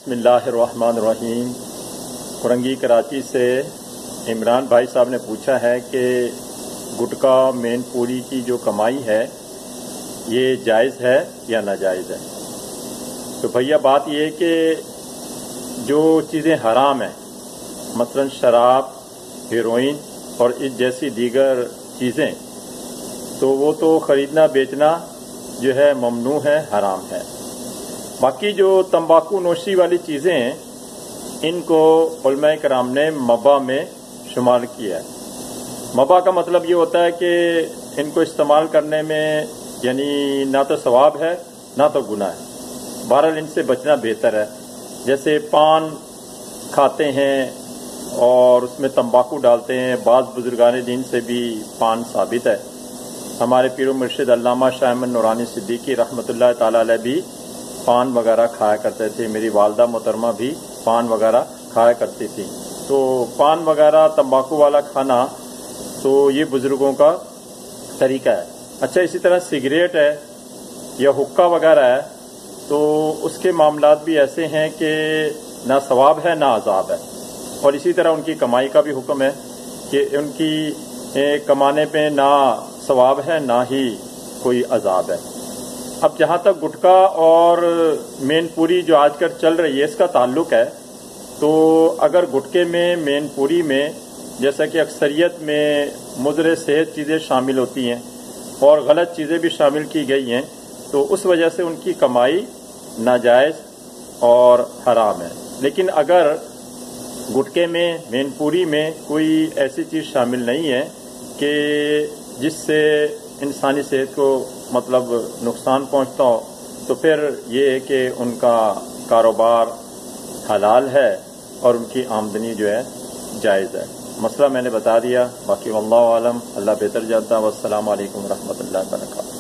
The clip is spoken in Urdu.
بسم اللہ الرحمن الرحیم۔ کرنگی کراچی سے عمران بھائی صاحب نے پوچھا ہے کہ گٹکا مین پوری کی جو کمائی ہے یہ جائز ہے یا ناجائز ہے؟ تو بھیا بات یہ ہے کہ جو چیزیں حرام ہیں مثلا شراب، ہیروئن اور اس جیسی دیگر چیزیں، تو وہ تو خریدنا بیچنا جو ہے ممنوع ہے، حرام ہے۔ باقی جو تمباکو نوشی والی چیزیں ہیں ان کو علماء کرام نے مباح میں شمار کیا ہے۔ مباح کا مطلب یہ ہوتا ہے کہ ان کو استعمال کرنے میں یعنی نہ تو ثواب ہے نہ تو گناہ ہے، بہرحال ان سے بچنا بہتر ہے۔ جیسے پان کھاتے ہیں اور اس میں تمباکو ڈالتے ہیں، بعض بزرگان دین سے بھی پان ثابت ہے۔ ہمارے پیر و مرشد علامہ شاہ احمد نورانی صدیقی رحمۃ اللہ تعالی علیہ بھی پان وغیرہ کھایا کرتے تھے، میری والدہ محترمہ بھی پان وغیرہ کھایا کرتی تھی۔ تو پان وغیرہ تمباکو والا کھانا تو یہ بزرگوں کا طریقہ ہے۔ اچھا، اسی طرح سگریٹ ہے یا حقہ وغیرہ ہے تو اس کے معاملات بھی ایسے ہیں کہ نہ ثواب ہے نہ عذاب ہے، اور اسی طرح ان کی کمائی کا بھی حکم ہے کہ ان کی کمانے پہ نہ ثواب ہے نہ ہی کوئی عذاب ہے۔ اب جہاں تک گٹکا اور مین پوری جو آج کل چل رہی ہے اس کا تعلق ہے، تو اگر گٹکے میں، مین پوری میں جیسا کہ اکثریت میں مضر صحت چیزیں شامل ہوتی ہیں اور غلط چیزیں بھی شامل کی گئی ہیں، تو اس وجہ سے ان کی کمائی ناجائز اور حرام ہے۔ لیکن اگر گٹکے میں، مین پوری میں کوئی ایسی چیز شامل نہیں ہے کہ جس سے انسانی صحت کو مطلب نقصان پہنچتا ہو، تو پھر یہ ہے کہ ان کا کاروبار حلال ہے اور ان کی آمدنی جو ہے جائز ہے۔ مسئلہ میں نے بتا دیا، باقی واللہ عالم، اللہ بہتر جانتا۔ والسلام علیکم ورحمۃ اللہ وبرکاتہ۔